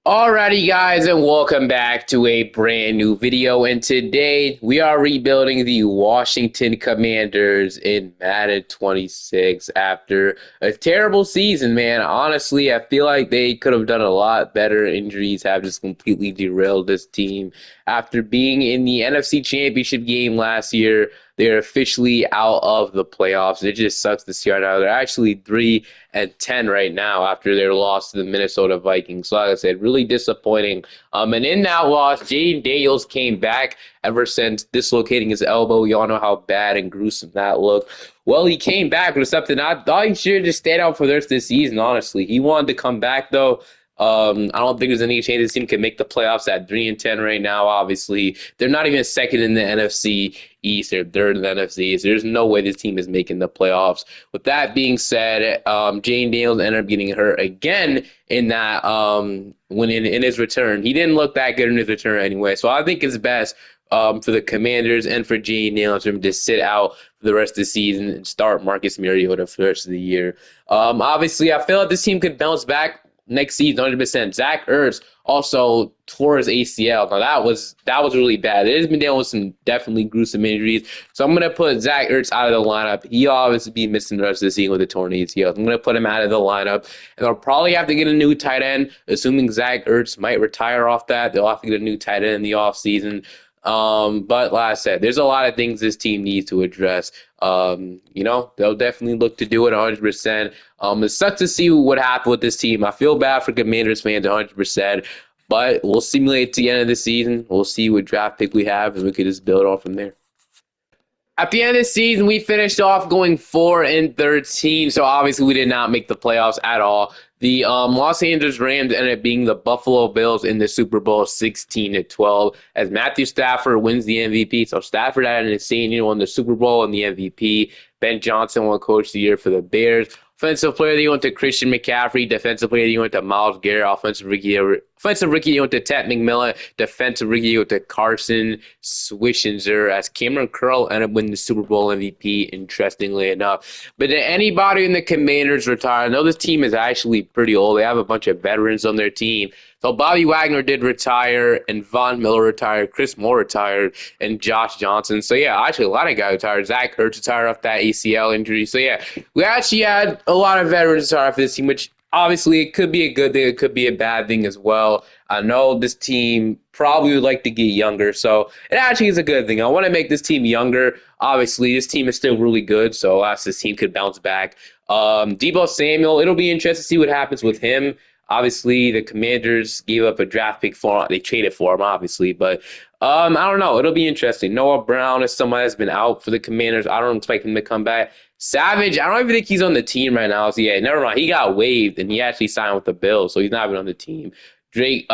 Alrighty guys, and welcome back to a brand new video, and today we are rebuilding the Washington Commanders in Madden 26 after a terrible season, man. Honestly, I feel like they could have done a lot better. Injuries have just completely derailed this team. After being in the NFC Championship game last year, they're officially out of the playoffs. It just sucks to see right now. They're actually 3-10 right now after their loss to the Minnesota Vikings. So like I said, really disappointing. And in that loss, Jaden Daniels came back ever since dislocating his elbow. You all know how bad and gruesome that looked. Well, he came back with something I thought he should just stayed out for the rest of the season, honestly. He wanted to come back, though. I don't think there's any chance this team can make the playoffs at 3-10 right now. Obviously, they're not even second in the NFC East or third in the NFC East. There's no way this team is making the playoffs. With that being said, Jane Daniels ended up getting hurt again in that when in his return. He didn't look that good in his return anyway. So I think it's best for the Commanders and for Jane Daniels to just sit out for the rest of the season and start Marcus Mariota for the rest of the year. Obviously, I feel like this team could bounce back next season, 100%. Zach Ertz also tore his ACL. Now that was really bad. It has been dealing with some definitely gruesome injuries. So I'm gonna put Zach Ertz out of the lineup. He obviously be missing the rest of the season with the torn ACL. I'm gonna put him out of the lineup, and they'll probably have to get a new tight end, assuming Zach Ertz might retire off that. They'll have to get a new tight end in the offseason. But like I said, there's a lot of things this team needs to address. They'll definitely look to do it 100%. It sucks to see what happened with this team. I feel bad for Commanders fans 100%, but we'll simulate to the end of the season. We'll see what draft pick we have, and we can just build off from there. At the end of the season, we finished off going 4-13, so obviously we did not make the playoffs at all. The Los Angeles Rams ended up being the Buffalo Bills in the Super Bowl 16-12 as Matthew Stafford wins the MVP. So Stafford had an insane year, won the Super Bowl and the MVP. Ben Johnson won Coach of the Year for the Bears. Offensive player of the year went to Christian McCaffrey. Defensive player of the year went to Myles Garrett. Offensive rookie of the year went to Ted McMillan. Defensive rookie of the year went to Carson Swishenzer as Cameron Curl ended up winning the Super Bowl MVP, interestingly enough. But did anybody in the Commanders retire? I know this team is actually pretty old. They have a bunch of veterans on their team. So Bobby Wagner did retire, and Von Miller retired, Chris Moore retired, and Josh Johnson. So yeah, actually a lot of guys retired. Zach Ertz retired off that ACL injury. So yeah, we actually had a lot of veterans retire for this team, which obviously it could be a good thing, it could be a bad thing as well. I know this team probably would like to get younger, so it actually is a good thing. I want to make this team younger. Obviously, this team is still really good, so this team could bounce back. Deebo Samuel, it'll be interesting to see what happens with him. Obviously, the Commanders gave up a draft pick for him. They traded for him, obviously, but I don't know. It'll be interesting. Noah Brown is someone that's been out for the Commanders. I don't expect him to come back. Savage, I don't even think he's on the team right now. So yeah, never mind. He got waived and he actually signed with the Bills, so he's not even on the team. Drake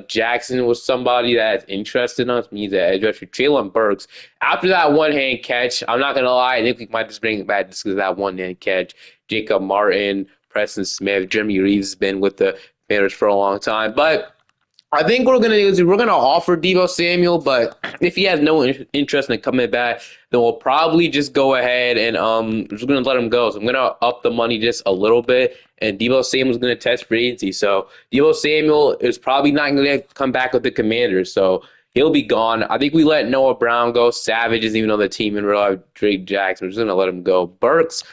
Jackson was somebody that's interested in us. He's an edge rusher. Traylon Burks, after that one-hand catch, I'm not going to lie, I think we might just bring it back just because of that one-hand catch. Jacob Martin, Preston Smith, Jeremy Reeves has been with the Commanders for a long time. But I think what we're going to do is we're going to offer Deebo Samuel, but if he has no interest in coming back, then we'll probably just go ahead and we're just going to let him go. So I'm going to up the money just a little bit, and Deebo Samuel's going to test free agency. So Deebo Samuel is probably not going to come back with the Commanders, so he'll be gone. I think we let Noah Brown go. Savage isn't even on the team in real life. Drake Jackson, we're just going to let him go. Burks,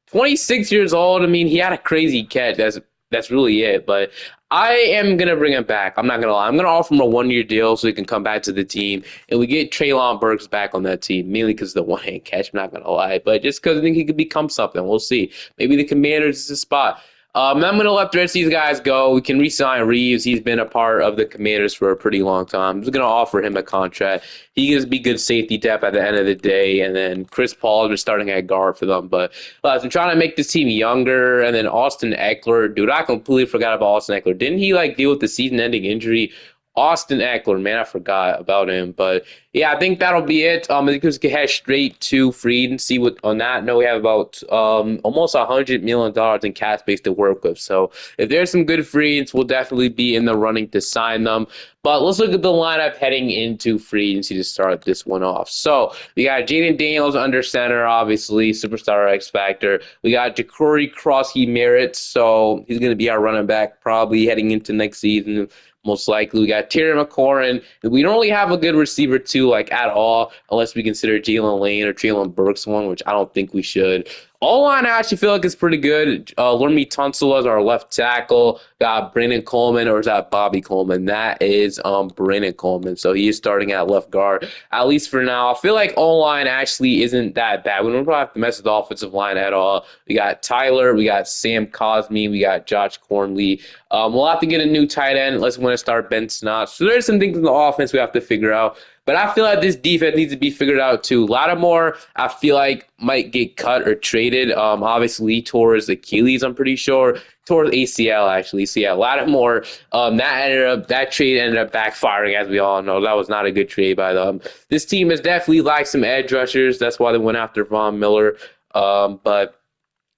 26 years old. I mean, he had a crazy catch. That's really it. But I am going to bring him back. I'm not going to lie. I'm going to offer him a one-year deal so he can come back to the team. And we get Traylon Burks back on that team, mainly because of the one-hand catch. I'm not going to lie. But just because I think he could become something. We'll see. Maybe the Commanders is a spot. I'm going to let the rest of these guys go. We can re-sign Reeves. He's been a part of the Commanders for a pretty long time. I'm just going to offer him a contract. He can be good safety depth at the end of the day. And then Chris Paul is starting at guard for them. But I'm trying to make this team younger. And then Austin Eckler. Dude, I completely forgot about Austin Eckler. Didn't he deal with the season-ending injury Austin Eckler, man, I forgot about him. But yeah, I think that'll be it. I think we can head straight to free agency. With on that note, we have about almost $100 million in cap space to work with. So if there's some good free agents, we'll definitely be in the running to sign them. But let's look at the lineup heading into free agency to start this one off. So we got Jaden Daniels under center, obviously, superstar X Factor. We got Ja'Cory Cross, he merits, so he's going to be our running back probably heading into next season. Most likely, we got Terry McLaurin. We don't really have a good receiver too, like at all, unless we consider Jalen Lane or Traylon Burks one, which I don't think we should. All line, I actually feel like it's pretty good. Lermy Tunsil as our left tackle. Got Brandon Coleman, or is that Bobby Coleman? That is Brandon Coleman. So he is starting at left guard, at least for now. I feel like all line actually isn't that bad. We don't probably have to mess with the offensive line at all. We got Tyler, we got Sam Cosme, we got Josh Cornley. We'll have to get a new tight end unless we want to start Ben Snott. So there's some things in the offense we have to figure out. But I feel like this defense needs to be figured out too. Lattimore, I feel like might get cut or traded. Obviously towards Achilles, I'm pretty sure. Towards ACL actually. So yeah, Lattimore. That trade ended up backfiring, as we all know. That was not a good trade by them. This team has definitely lacked some edge rushers. That's why they went after Von Miller. But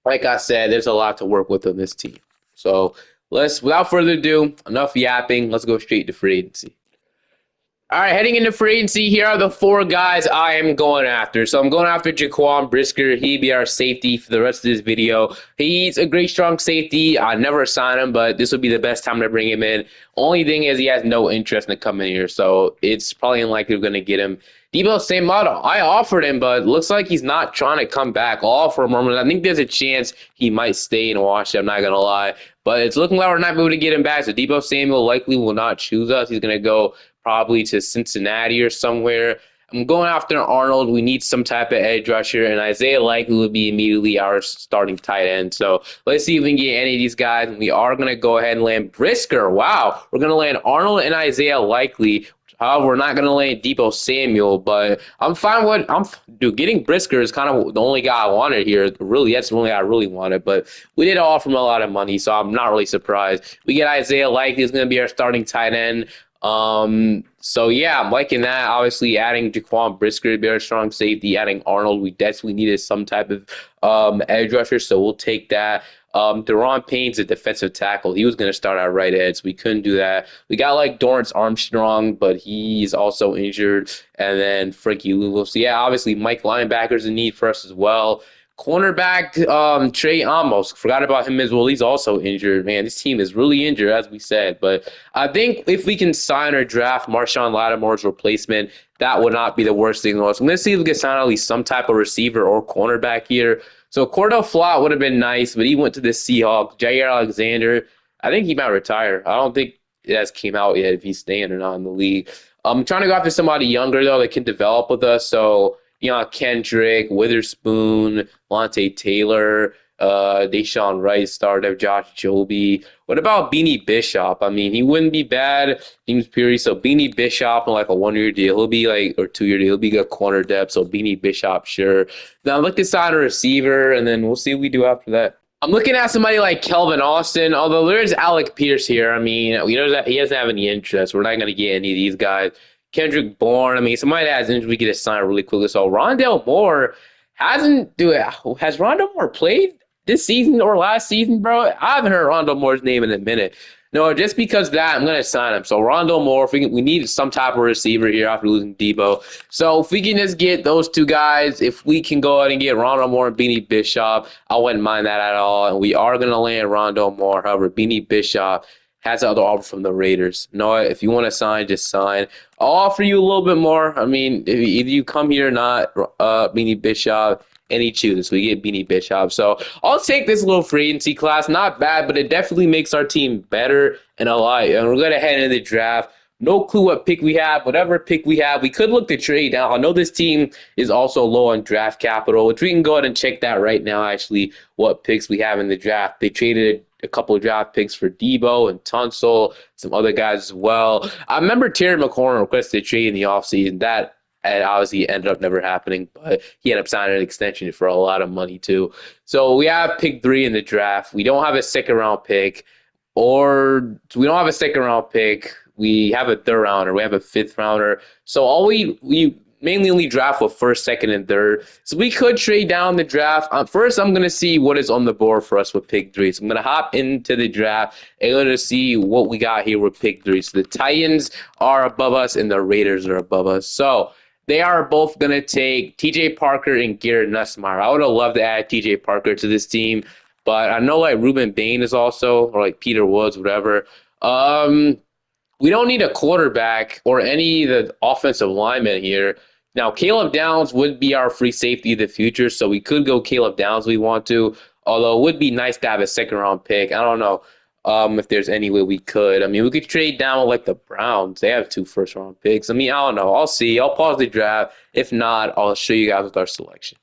like I said, there's a lot to work with on this team. So without further ado, enough yapping. Let's go straight to free agency. All right, heading into free agency, here are the four guys I am going after. So I'm going after Jaquan Brisker. He'd be our safety for the rest of this video. He's a great, strong safety. I never sign him, but this will be the best time to bring him in. Only thing is he has no interest in coming here, so it's probably unlikely we're going to get him. Debo Samuel, I offered him, but looks like he's not trying to come back. I'll offer him. I think there's a chance he might stay in Washington. I'm not going to lie. But it's looking like we're not able to get him back. So Debo Samuel likely will not choose us. He's going to go probably to Cincinnati or somewhere. I'm going after Arnold. We need some type of edge rusher, and Isaiah likely will be immediately our starting tight end. So let's see if we can get any of these guys. We are going to go ahead and land Brisker. Wow. We're going to land Arnold and Isaiah likely. However, we're not going to land Debo Samuel, but I'm fine with getting Brisker is kind of the only guy I wanted here. Really, that's the only guy I really wanted, but we did offer him a lot of money, so I'm not really surprised. We get Isaiah likely is going to be our starting tight end. So yeah, I'm liking that. Obviously, adding Jaquan Brisker to be our strong safety, adding Arnold, we desperately needed some type of edge rusher, so we'll take that. Deron Payne's a defensive tackle. He was going to start at right edge. So we couldn't do that. We got like Dorrance Armstrong, but he's also injured. And then Frankie Louisville. So yeah, obviously Mike linebacker's a need for us as well. Cornerback Trey Amos, forgot about him as well. He's also injured. Man, this team is really injured, as we said. But I think if we can sign or draft Marshawn Lattimore's replacement, that would not be the worst thing. So I'm going to see if we can sign at least some type of receiver or cornerback here. So Cordell Flott would have been nice, but he went to the Seahawks. Jair Alexander, I think he might retire. I don't think it has came out yet if he's staying or not in the league. I'm trying to go after somebody younger, though, that can develop with us. So, Kendrick, Witherspoon, Lante Taylor, Deshaun Rice, started Josh Joby. What about Beanie Bishop? I mean, he wouldn't be bad. James Peary, so Beanie Bishop on like a 1 year deal. He'll be like, or 2 year deal. He'll be good corner depth. So Beanie Bishop, sure. Now look to sign a receiver, and then we'll see what we do after that. I'm looking at somebody like Kelvin Austin, although there's Alec Pierce here. I mean, he doesn't have any interest. We're not going to get any of these guys. Kendrick Bourne, I mean, somebody that has interest, we get a sign really quickly. So Rondell Moore has Rondell Moore played this season or last season, bro? I haven't heard Rondell Moore's name in a minute. No, just because of that, I'm going to sign him. So Rondell Moore, we need some type of receiver here after losing Debo. So if we can just get those two guys, if we can go ahead and get Rondell Moore and Beanie Bishop, I wouldn't mind that at all. And we are going to land Rondell Moore. However, Beanie Bishop has another offer from the Raiders. Noah, if you want to sign, just sign. I'll offer you a little bit more. I mean, if you come here or not, Beanie Bishop, and he chooses. We get Beanie Bishop. So I'll take this little free agency class. Not bad, but it definitely makes our team better and alive. And we're going to head into the draft. No clue what pick we have. Whatever pick we have, we could look to trade now. I know this team is also low on draft capital, which we can go ahead and check that right now, actually, what picks we have in the draft. They traded a couple of draft picks for Debo and Tunsil, some other guys as well. I remember Terry McLaurin requested a trade in the offseason. That and obviously ended up never happening, but he ended up signing an extension for a lot of money too. So we have pick 3 in the draft. We don't have a second round pick, or we don't have a second round pick. we have a third rounder, we have a fifth rounder. So all we mainly only draft with first, second, and third. So we could trade down the draft. First, I'm gonna see what is on the board for us with pick three. So I'm gonna hop into the draft and gonna see what we got here with pick three. So the Titans are above us and the Raiders are above us. So they are both going to take TJ Parker and Garrett Nussmeier. I would have loved to add TJ Parker to this team, but I know like Ruben Bain is also, or like Peter Woods, whatever. Um, we don't need a quarterback or any of the offensive linemen here. Now, Caleb Downs would be our free safety of the future, so we could go Caleb Downs if we want to, although it would be nice to have a second-round pick. I don't know if there's any way we could. I mean, we could trade down with, like, the Browns. They have 2 first-round picks. I mean, I don't know. I'll see. I'll pause the draft. If not, I'll show you guys with our selection.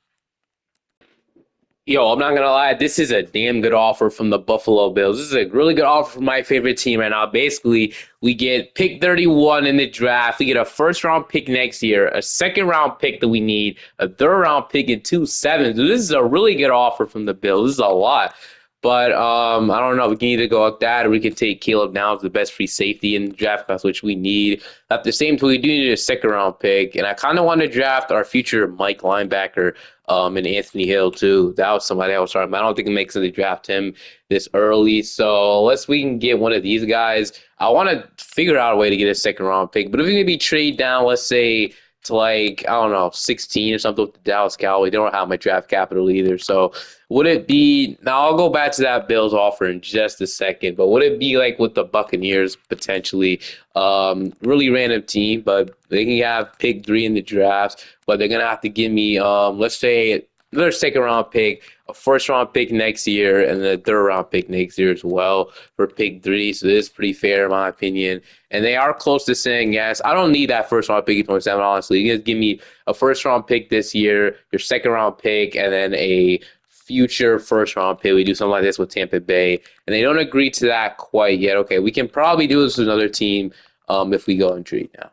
Yo, I'm not gonna lie, this is a damn good offer from the Buffalo Bills. This is a really good offer from my favorite team right now. Basically, we get pick 31 in the draft. We get a first round pick next year, a second round pick that we need, a third round pick, and 2 7s. This is a really good offer from the Bills. This is a lot. But I don't know. We can either go with that or we can take Caleb Downs, the best free safety in the draft class, which we need. At the same time, we do need a second round pick. And I kind of want to draft our future Mike linebacker and Anthony Hill, too. That was somebody I was talking about. I don't think it makes sense to draft him this early. So unless we can get one of these guys, I want to figure out a way to get a second round pick. But if we maybe trade down, let's say, to like, I don't know, 16 or something with the Dallas Cowboys. They don't have my draft capital either. So would it be, now I'll go back to that Bills offer in just a second, but would it be like with the Buccaneers potentially? Really random team, but they can have pick 3 in the draft, but they're going to have to give me, let's say, another second round pick, a first round pick next year, and a third round pick next year as well for pick 3. So this is pretty fair in my opinion. And they are close to saying yes. I don't need that first round pick in 27, honestly. You guys give me a first round pick this year, your second round pick, and then a future first round pick. We do something like this with Tampa Bay. And they don't agree to that quite yet. Okay, we can probably do this with another team if we go and trade now.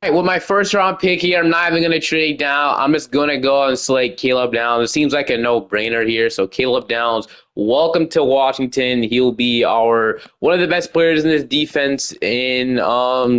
All right, with my first round pick here, I'm not even going to trade down. I'm just going to go and select Caleb Downs. It seems like a no-brainer here. So Caleb Downs, welcome to Washington. He'll be our one of the best players in this defense. And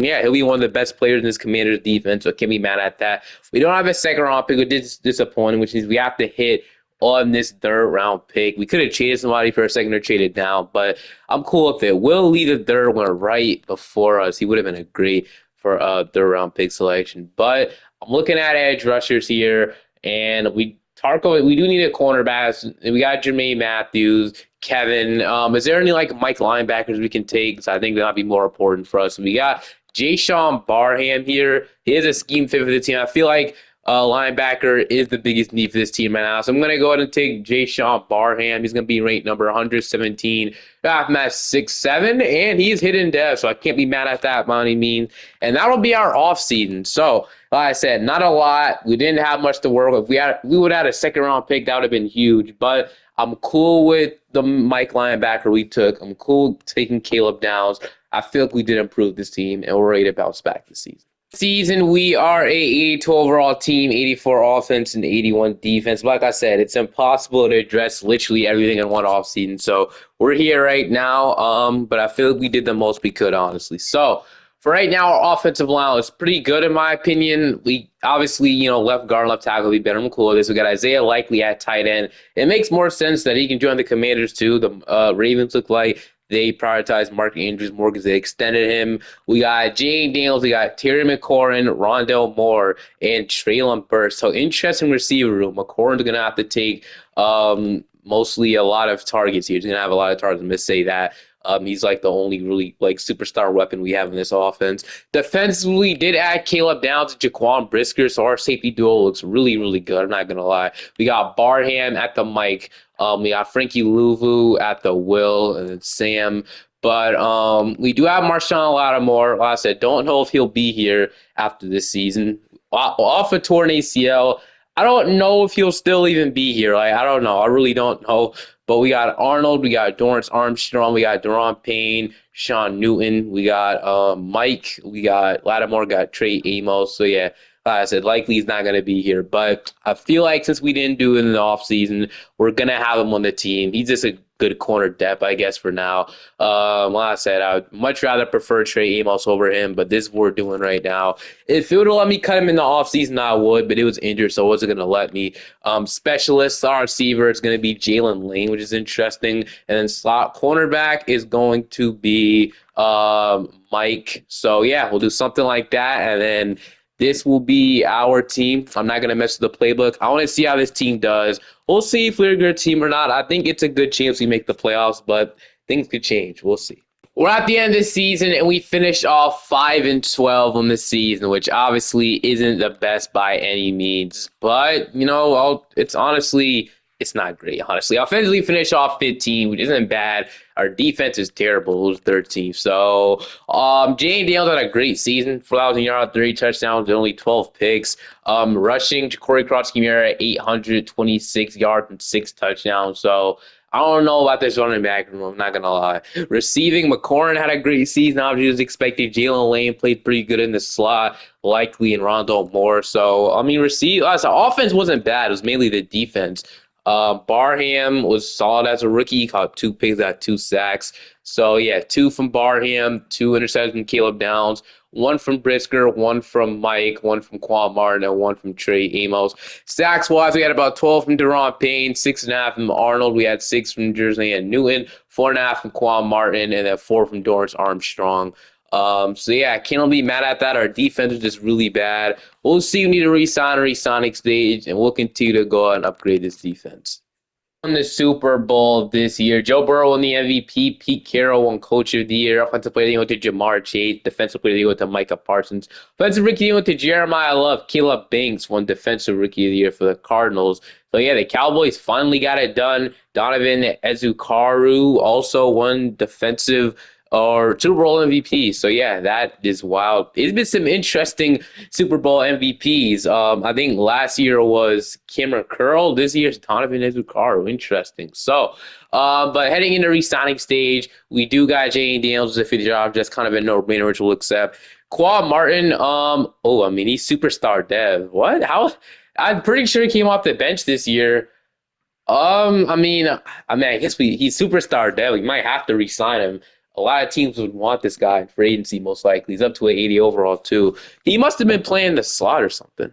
yeah, he'll be one of the best players in this Commanders defense. So can't be mad at that. We don't have a second round pick, which is disappointing, which means we have to hit on this third round pick. We could have traded somebody for a second or traded down, but I'm cool with it. We'll leave the third one right before us. He would have been a great for a third round pick selection. But I'm looking at edge rushers here, and we do need a cornerback. We got Jermaine Matthews, Kevin. Is there any like Mike linebackers we can take? So I think that'll be more important for us. We got Jay-Sean Barham here. He is a scheme fit for the team. I feel like linebacker is the biggest need for this team right now. So I'm going to go ahead and take Jay-Sean Barham. He's going to be ranked number 117. I'm at 6'7", and he's hidden depth, so I can't be mad at that by any means. And that'll be our offseason. So, like I said, not a lot. We didn't have much to work with. We would have had a second-round pick. That would have been huge. But I'm cool with the Mike linebacker we took. I'm cool taking Caleb Downs. I feel like we did improve this team, and we're ready to bounce back this season. We are a 82 overall team, 84 offense and 81 defense. Like I said, it's impossible to address literally everything in one offseason. So we're here right now, but I feel like we did the most we could, honestly. So for right now, our offensive line is pretty good in my opinion. We obviously, left guard, left tackle will be better. I'm cool with this. We got Isaiah Likely at tight end. It makes more sense that he can join the Commanders too. The Ravens look like they prioritized Mark Andrews more because they extended him. We got Jane Daniels, we got Terry McLaurin, Rondell Moore, and Traylon Burks. So interesting receiver room. McLaurin's going to have to take mostly a lot of targets here. He's going to have a lot of targets. I'm going to say that. He's like the only really like superstar weapon we have in this offense. Defensively, did add Caleb Downs and Jaquan Brisker, so our safety duo looks really, really good. I'm not going to lie. We got Barham at the mic. We got Frankie Louvu at the will, and then Sam. But we do have Marshawn Lattimore. Like I said, don't know if he'll be here after this season. Off a torn ACL. I don't know if he'll still even be here. Like, I don't know. I really don't know. But we got Arnold. We got Dorrance Armstrong. We got Deron Payne, Sean Newton. We got Mike. We got Lattimore. Got Trey Amos. So, yeah. Like I said, likely he's not going to be here. But I feel like since we didn't do it in the offseason, we're going to have him on the team. He's just a good corner depth, I guess, for now. Like I said, I would much rather prefer Trey Amos over him, but this is what we're doing right now. If it would have let me cut him in the offseason, I would, but it was injured, so it wasn't going to let me. Specialist, our receiver, is going to be Jalen Lane, which is interesting. And then slot cornerback is going to be Mike. So, yeah, we'll do something like that. And then this will be our team. I'm not going to mess with the playbook. I want to see how this team does. We'll see if we're a good team or not. I think it's a good chance we make the playoffs, but things could change. We'll see. We're at the end of the season, and we finished off 5-12 on the season, which obviously isn't the best by any means. But it's honestly it's not great. Honestly, offensively finished off 15, which isn't bad. Our defense is terrible. It was 13. So, Jane Daniels had a great season, 4,000 yards, 30 touchdowns, and only 12 picks. Rushing, Corey Cross-Kimura, 826 yards and 6 touchdowns. So, I don't know about this running back room. I'm not gonna lie. Receiving, McCorn had a great season. Obviously, was expected. Jalen Lane played pretty good in the slot, likely in Rondo Moore. So, I mean, the offense wasn't bad. It was mainly the defense. Barham was solid as a rookie. He caught 2 picks, got 2 sacks. So yeah, 2 from Barham, 2 interceptions from Caleb Downs, 1 from Brisker, 1 from Mike, 1 from Quan Martin, and 1 from Trey Amos. Sacks wise, we had about 12 from Deron Payne, 6.5 from Arnold. We had 6 from Jersey and Newton, 4.5 from Quan Martin, and then 4 from Dorrance Armstrong. So yeah, I can't be mad at that. Our defense is just really bad. We'll see. We need to resign a re-signing stage, and we'll continue to go out and upgrade this defense. Won the Super Bowl this year. Joe Burrow won the MVP. Pete Carroll won Coach of the Year. Offensive Player of the Year went to Jamar Chase. Defensive Player of the Year went to Micah Parsons. Offensive Rookie of the Year went to Jeremiah Love. Caleb Banks won Defensive Rookie of the Year for the Cardinals. So yeah, the Cowboys finally got it done. Donovan Ezukaru also won Defensive or Super Bowl MVP. So yeah, that is wild. It's been some interesting Super Bowl MVPs. I think last year was Cameron Curl. This year's Donovan Ezukaru. Interesting. So, but heading into re-signing stage, we do got Jane Daniels as a fifth job, just kind of a no-brainer, which we'll accept. Quad Martin, I mean, he's superstar dev. What? How? I'm pretty sure he came off the bench this year. I guess he's superstar dev. We might have to re-sign him. A lot of teams would want this guy for agency, most likely. He's up to an 80 overall, too. He must have been playing the slot or something.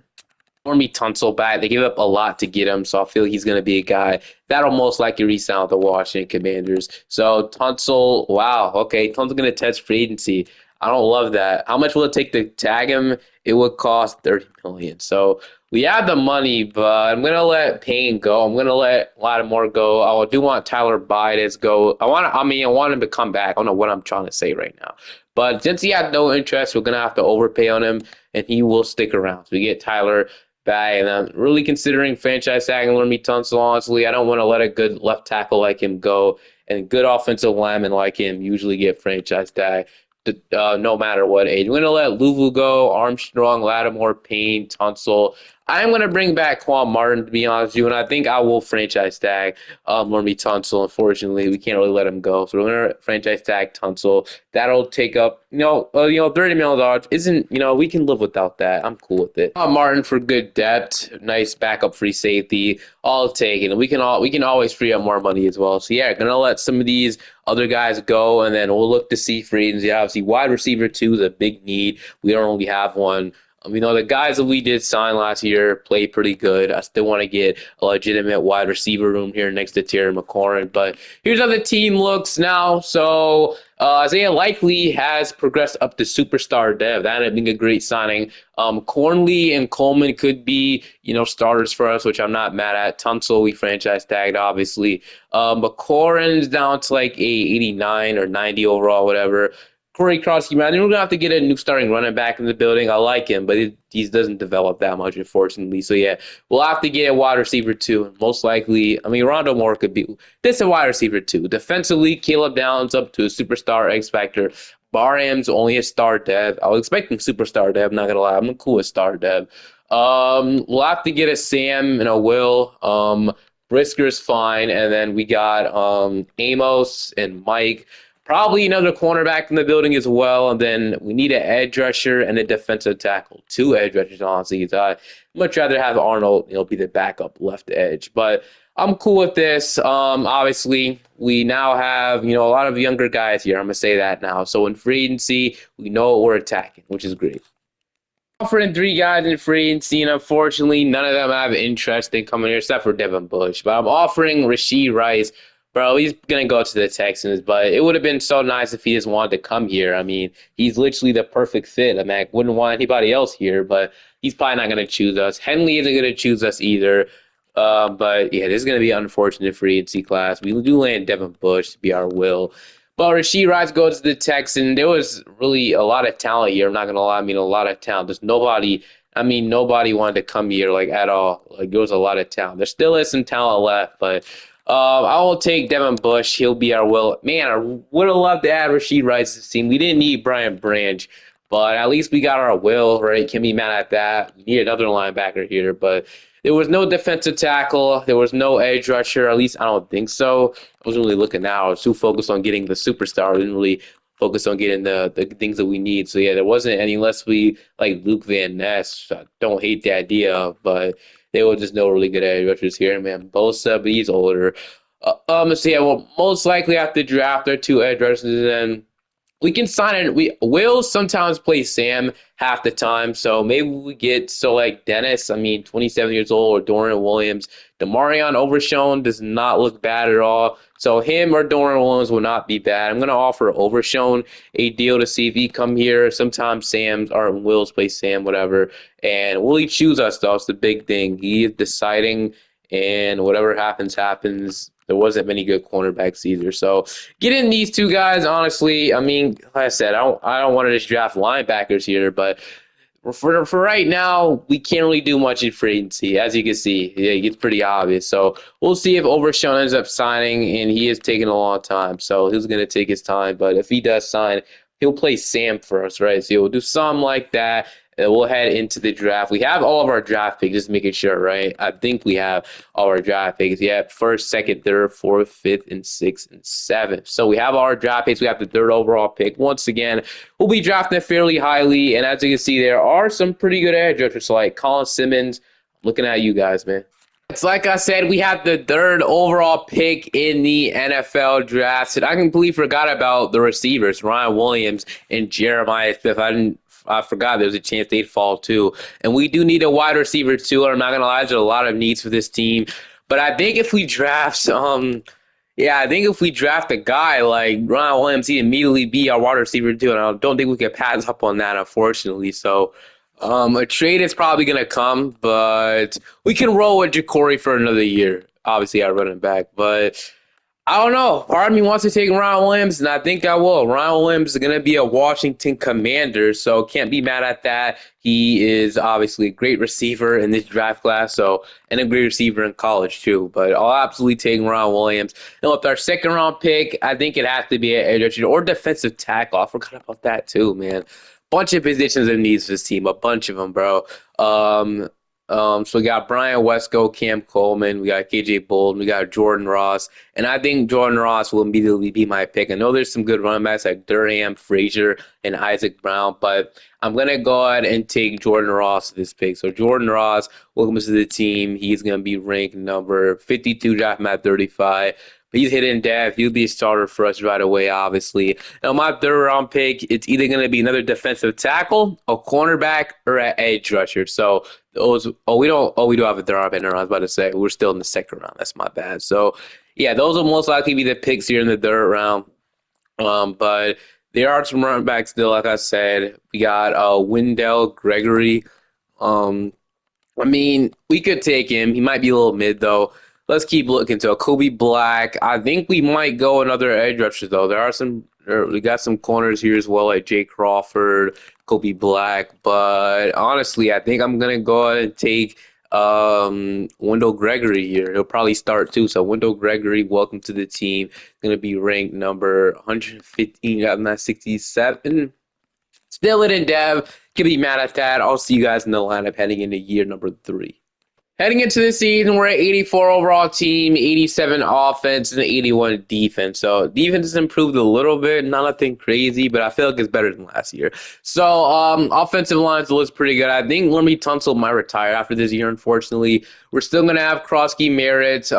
Normie Tunsil back. They gave up a lot to get him, so I feel he's going to be a guy that'll most likely re-sign with the Washington Commanders. So Tunsil, wow, okay, Tunsil's going to test free agency. I don't love that. How much will it take to tag him? It would cost $30 million. So we have the money, but I'm going to let Payne go. I'm going to let Lattimore go. I do want Tyler Bidas go. I want him to come back. I don't know what I'm trying to say right now. But since he had no interest, we're going to have to overpay on him, and he will stick around. So we get Tyler back, and I'm really considering franchise tagging Laremy Tunsil, honestly. I don't want to let a good left tackle like him go, and good offensive linemen like him usually get franchise tag. No matter what age. We're going to let Luvu go, Armstrong, Lattimore, Payne, Tunsil. I'm going to bring back Quan Martin, to be honest with you, and I think I will franchise tag Laremy Tunsil. Unfortunately, we can't really let him go. So we're going to franchise tag Tunsil. That'll take up, $30 million. We can live without that. I'm cool with it. Martin for good depth, nice backup free safety. I'll take it. And we can always free up more money as well. So yeah, gonna let some of these other guys go, and then we'll look to see free agency. Obviously, wide receiver 2 is a big need. We don't really have one. The guys that we did sign last year played pretty good. I still want to get a legitimate wide receiver room here next to Terry McLaurin. But here's how the team looks now. So Isaiah Likely has progressed up to superstar dev. That ended up being a great signing. Cornley and Coleman could be, starters for us, which I'm not mad at. Tunsil, we franchise tagged, obviously. McLaurin's down to like a 89 or 90 overall, whatever. Corey Cross, we're going to have to get a new starting running back in the building. I like him, but he doesn't develop that much, unfortunately. So, yeah, we'll have to get a wide receiver, too. Most likely, Rondo Moore could be this a wide receiver, too. Defensively, Caleb Downs up to a superstar X Factor. Barham's only a star dev. I was expecting superstar dev, not going to lie. I'm cool with star dev. We'll have to get a Sam and a Will. Brisker's fine. And then we got Amos and Mike. Probably another cornerback in the building as well. And then we need an edge rusher and a defensive tackle. Two edge rushers, honestly. I'd much rather have Arnold, be the backup left edge. But I'm cool with this. Obviously, we now have, a lot of younger guys here. I'm going to say that now. So in free agency, we know what we're attacking, which is great. Offering three guys in free agency, and unfortunately, none of them have interest in coming here except for Devin Bush. But I'm offering Rashee Rice. Bro, he's going to go to the Texans, but it would have been so nice if he just wanted to come here. I mean, he's literally the perfect fit. I mean, I wouldn't want anybody else here, but he's probably not going to choose us. Henley isn't going to choose us either. But yeah, this is going to be an unfortunate free agency class. We do land Devin Bush to be our will. But Rashee Rice goes to the Texans. There was really a lot of talent here. I'm not gonna lie. I mean, a lot of talent. There's nobody. I mean, nobody wanted to come here like at all. Like there was a lot of talent. There still is some talent left, but I will take Devin Bush. He'll be our will. Man, I would have loved to add Rashee Rice to the team. We didn't need Brian Branch, but at least we got our will. Right? Can't be mad at that. We need another linebacker here, but there was no defensive tackle. There was no edge rusher. At least I don't think so. I wasn't really looking now. I was too focused on getting the superstar. I didn't really focus on getting the things that we need. So yeah, there wasn't any unless we like Luke Van Ness. I don't hate the idea, but there was just no really good edge rushers here, man. Bosa, but he's older. So yeah, we'll most likely have to draft our two edge rushers, and we can sign it. We will sometimes play Sam half the time, so maybe we get like Dennis. I mean, 27 years old, or Dorian Williams. Demarion Overshown does not look bad at all. So him or Dorian Williams will not be bad. I'm gonna offer Overshown a deal to see if he come here. Sometimes Sam's or Will's play Sam, whatever. And will he choose us though? It's the big thing. He is deciding, and whatever happens, happens. There wasn't many good cornerbacks either. So getting these two guys, honestly, I mean, like I said, I don't want to just draft linebackers here, but for right now, we can't really do much in free agency. As you can see, yeah, it gets pretty obvious. So we'll see if Overshown ends up signing, and he is taking a long time. So he's going to take his time. But if he does sign, he'll play Sam for us, right? So we'll do something like that. And we'll head into the draft. We have all of our draft picks, just making sure, right? I think we have all our draft picks. Yeah, first, second, third, fourth, fifth, and sixth, and seventh. So we have all our draft picks. We have the third overall pick. Once again, we'll be drafting fairly highly. And as you can see, there are some pretty good edge rushers like Colin Simmons. Looking at you guys, man. It's like I said, we have the third overall pick in the NFL draft. And I completely forgot about the receivers, Ryan Williams and Jeremiah Smith. I forgot there was a chance they'd fall too. And we do need a wide receiver too. I'm not gonna lie, there's a lot of needs for this team. But I think if we draft I think if we draft a guy like Ryan Williams, he'd immediately be our wide receiver too. And I don't think we can pass up on that, unfortunately. So a trade is probably going to come, but we can roll with Ja'Cory for another year. Obviously, our running back, but I don't know. Part of me wants to take Ryan Williams, and I think I will. Ryan Williams is going to be a Washington Commander, so can't be mad at that. He is obviously a great receiver in this draft class, and a great receiver in college too. But I'll absolutely take Ryan Williams. And with our second round pick, I think it has to be an edge rusher or defensive tackle. I forgot about that too, man. Bunch of positions of needs for this team, a bunch of them, bro. So we got Brian Wesco, Cam Coleman, we got KJ Bolden, we got Jordan Ross, and I think Jordan Ross will immediately be my pick. I know there's some good running backs like Durham, Frazier, and Isaac Brown, but I'm gonna go ahead and take Jordan Ross this pick. So Jordan Ross, welcome to the team. He's gonna be ranked number 52, draft at 35. But he's hitting death. He'll be a starter for us right away, obviously. Now, my third round pick, it's either going to be another defensive tackle, a cornerback, or an edge rusher. So we do have a third round pick. I was about to say we're still in the second round. That's my bad. So yeah, those will most likely be the picks here in the third round. But there are some running backs still, like I said. We got Wendell Gregory. I mean, we could take him. He might be a little mid, though. Let's keep looking. So Kobe Black. I think we might go another edge rusher, though. We got some corners here as well, like Jay Crawford, Kobe Black. But honestly, I think I'm gonna go ahead and take Wendell Gregory here. He'll probably start too. So Wendell Gregory, welcome to the team. Gonna be ranked number 115, got not 67. Still in Dev. Can be mad at that. I'll see you guys in the lineup heading into year number 3. Heading into the season, we're at 84 overall team, 87 offense, and 81 defense. So defense has improved a little bit, not nothing crazy, but I feel like it's better than last year. So offensive lines looks pretty good. I think Lermy Tunsil might retire after this year, unfortunately. We're still gonna have Krosky, Merritt,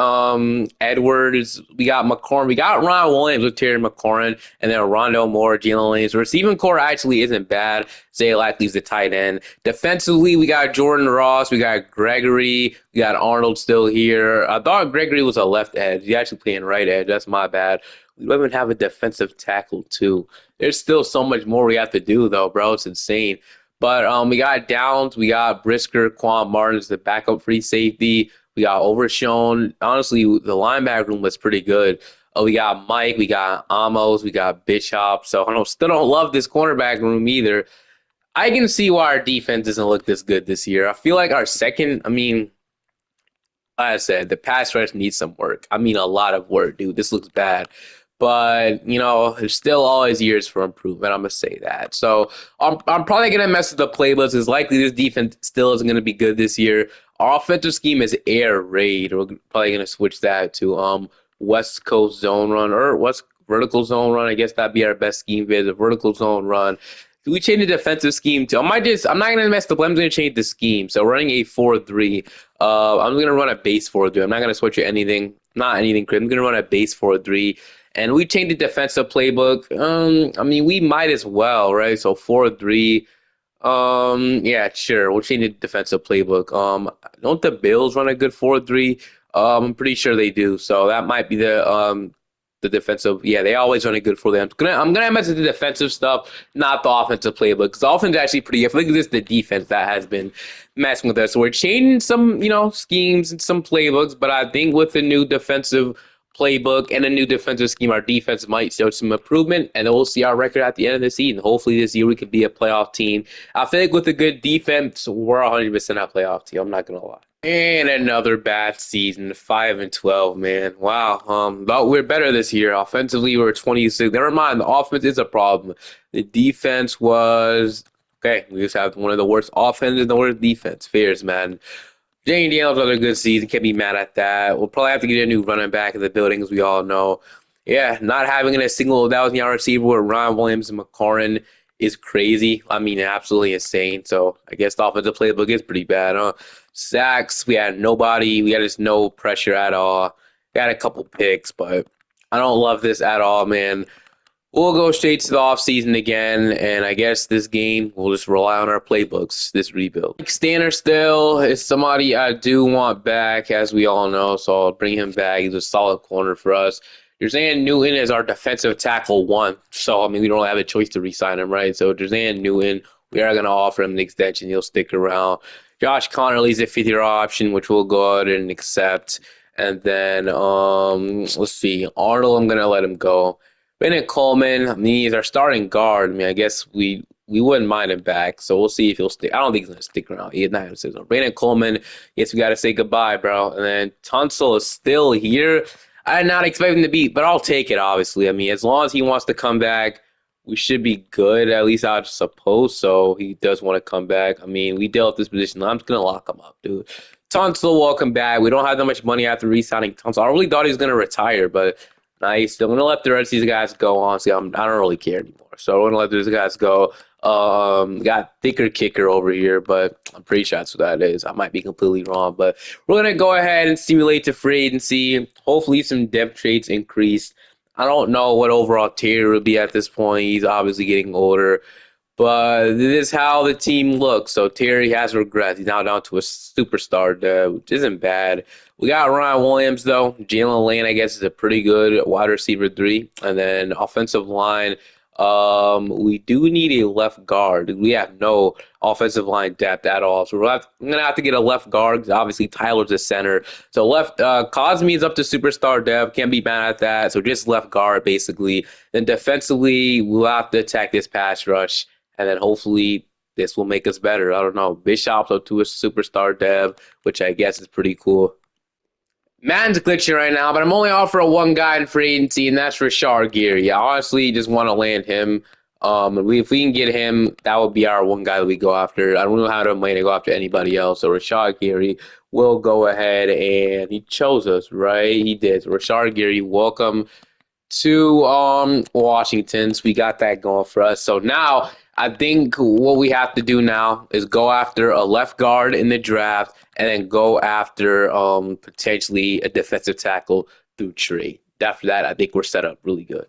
Edwards. We got McCorn. We got Ron Williams with Terry McCorn, and then Rondo Moore, Jalen Lanes. Receiving core actually isn't bad. Zay Lackley's the tight end. Defensively, we got Jordan Ross, we got Gregory, we got Arnold still here. I thought Gregory was a left edge. He's actually playing right edge. That's my bad. We don't even have a defensive tackle too. There's still so much more we have to do though, bro. It's insane. But we got Downs, we got Brisker, Quan Martin's the backup free safety. We got Overshown. Honestly, the linebacker room was pretty good. We got Mike, we got Amos, we got Bishop. So still don't love this cornerback room either. I can see why our defense doesn't look this good this year. I feel like our second, like I said, the pass rush needs some work. I mean, a lot of work, dude. This looks bad. But, there's still always years for improvement. I'm going to say that. So I'm probably going to mess with the playbooks. It's likely this defense still isn't going to be good this year. Our offensive scheme is air raid. We're probably going to switch that to West Coast zone run or West vertical zone run. I guess that'd be our best scheme. The vertical zone run. We change the defensive scheme too. I'm not gonna mess up. I'm gonna change the scheme. So running a 4-3. I'm gonna run a base 4-3. I'm not gonna switch to anything, not anything crazy. I'm gonna run a base 4-3. And we changed the defensive playbook. We might as well, right? So 4-3. Yeah, sure. We'll change the defensive playbook. Don't the Bills run a good 4-3? I'm pretty sure they do. So that might be the defensive. Yeah, they always run it good for them. I'm gonna mess with the defensive stuff, not the offensive playbook. Because the offense is actually pretty. I think it's the defense that has been messing with us. So we're changing some, schemes and some playbooks. But I think with the new defensive playbook and a new defensive scheme, our defense might show some improvement, and then we'll see our record at the end of the season. Hopefully, this year we could be a playoff team. I feel like with a good defense, we're 100% a playoff team. I'm not gonna lie. And another bad season, 5-12, man. Wow. But we're better this year. Offensively, we're 26. Never mind, the offense is a problem. The defense was okay. We just have one of the worst offenses and the worst defense. Fears, man. Jane Daniels another good season. Can't be mad at that. We'll probably have to get a new running back in the building, as we all know. Yeah, not having a single 1,000-yard receiver with Ron Williams and McCarron is crazy. I mean, absolutely insane. So I guess the offensive playbook is pretty bad, huh? Sacks, we had nobody. We had just no pressure at all. We had a couple picks, but I don't love this at all, man. We'll go straight to the offseason again, and I guess this game, we'll just rely on our playbooks, this rebuild. Stanner still is somebody I do want back, as we all know, so I'll bring him back. He's a solid corner for us. Jermaine Newton is our defensive tackle one, so, we don't have a choice to re-sign him, right? So Jermaine Newton, we are going to offer him the extension. He'll stick around. Josh Connerly's a fifth-year option, which we'll go ahead and accept. And then, let's see, Arnold, I'm going to let him go. Brandon Coleman, he's our starting guard. I guess we wouldn't mind him back. So we'll see if he'll stick. I don't think he's going to stick around. He's not going to stick around. Brandon Coleman, yes, we got to say goodbye, bro. And then Tunsil is still here. I did not expect him to be, but I'll take it, obviously. As long as he wants to come back, we should be good, at least I suppose so. He does want to come back. We dealt with this position. I'm just going to lock him up, dude. Tunsil, welcome back. We don't have that much money after re-signing Tunsil. I really thought he was going to retire, but nice. I'm going to let the rest of these guys go, honestly. I don't really care anymore. So I'm going to let these guys go. Got thicker kicker over here, but I'm pretty sure that's what that is. I might be completely wrong, but we're going to go ahead and simulate the free agency. Hopefully some depth traits increased. I don't know what overall tier will be at this point. He's obviously getting older. But this is how the team looks. So Terry has regrets. He's now down to a superstar, which isn't bad. We got Ryan Williams, though. Jalen Lane, I guess, is a pretty good wide receiver 3. And then offensive line, we do need a left guard. We have no offensive line depth at all. So I'm going to have to get a left guard. Obviously, Tyler's a center. So left, Cosme is up to superstar depth. Can't be mad at that. So just left guard, basically. Then defensively, we'll have to attack this pass rush. And then hopefully this will make us better. I don't know. Bishop's up to a superstar dev, which I guess is pretty cool. Man's glitching right now, but I'm only offering one guy in free agency, and that's Rashard Geary. I honestly just want to land him. If we can get him, that would be our one guy that we go after. I don't know how to plan to go after anybody else. So Rashad Gary will go ahead and he chose us, right? He did. So Rashad Gary, welcome to Washington. So we got that going for us. So now I think what we have to do now is go after a left guard in the draft and then go after potentially a defensive tackle through trade. After that, I think we're set up really good.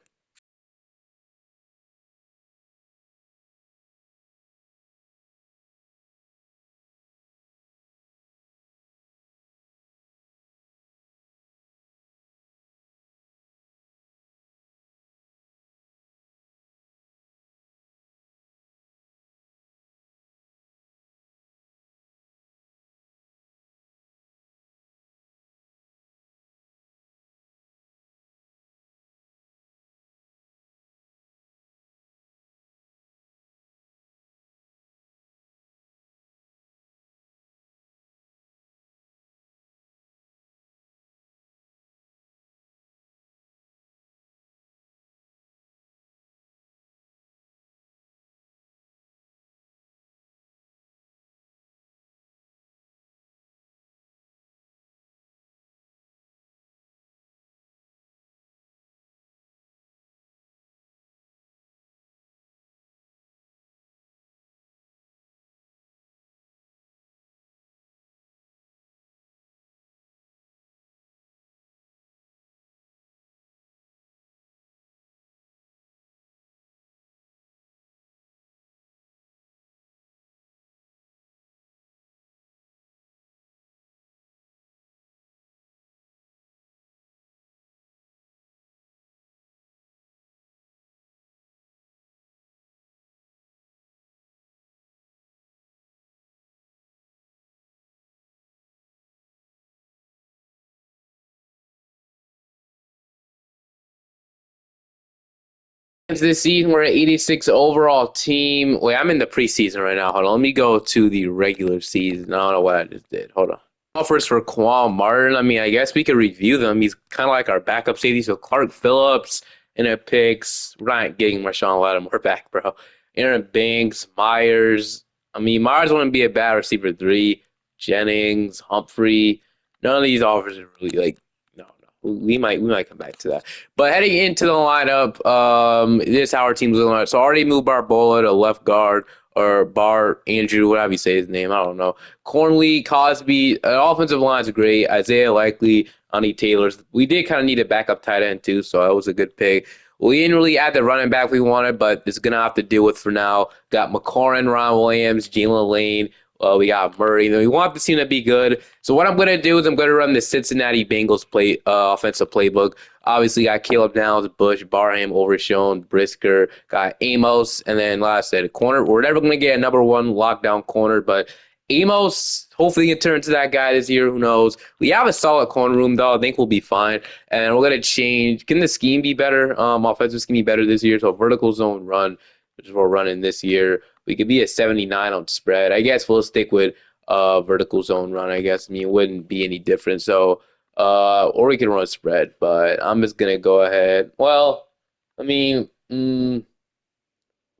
This season, we're at 86 overall team. Wait, I'm in the preseason right now. Hold on. Let me go to the regular season. I don't know what I just did. Hold on. Offers for Quan Martin. I mean, I guess we could review them. He's kind of like our backup safety. So Clark Phillips in a picks. We're not getting Marshawn Lattimore back, bro. Aaron Banks, Myers. I mean, Myers wouldn't be a bad receiver three. Jennings, Humphrey. None of these offers are really like no, no. We might come back to that. But heading into the lineup, this is how our team's looking like. So I already moved Barbola to left guard or Bar Andrew, whatever you say his name. I don't know. Cornley, Cosby, offensive line's great. Isaiah Likely, Ani Taylor's. We did kind of need a backup tight end too, so that was a good pick. We didn't really add the running back we wanted, but it's gonna have to deal with for now. Got McLaurin, Ron Williams, Jalen Lane. We got Murray. We want the team to be good. So what I'm gonna do is I'm gonna run the Cincinnati Bengals offensive playbook. Obviously, got Caleb Downs, Bush, Barham, Overshown, Brisker, got Amos, and then like I said, corner. We're never gonna get a number one lockdown corner, but Amos hopefully can turn to that guy this year. Who knows? We have a solid corner room though. I think we'll be fine. And we're gonna change. Can the scheme be better? Offensive scheme be better this year. So vertical zone run, which is what we're running this year. We could be a 79 on spread. I guess we'll stick with vertical zone run. I guess I mean it wouldn't be any different. So or we can run spread, but I'm just gonna go ahead. Well, I mean.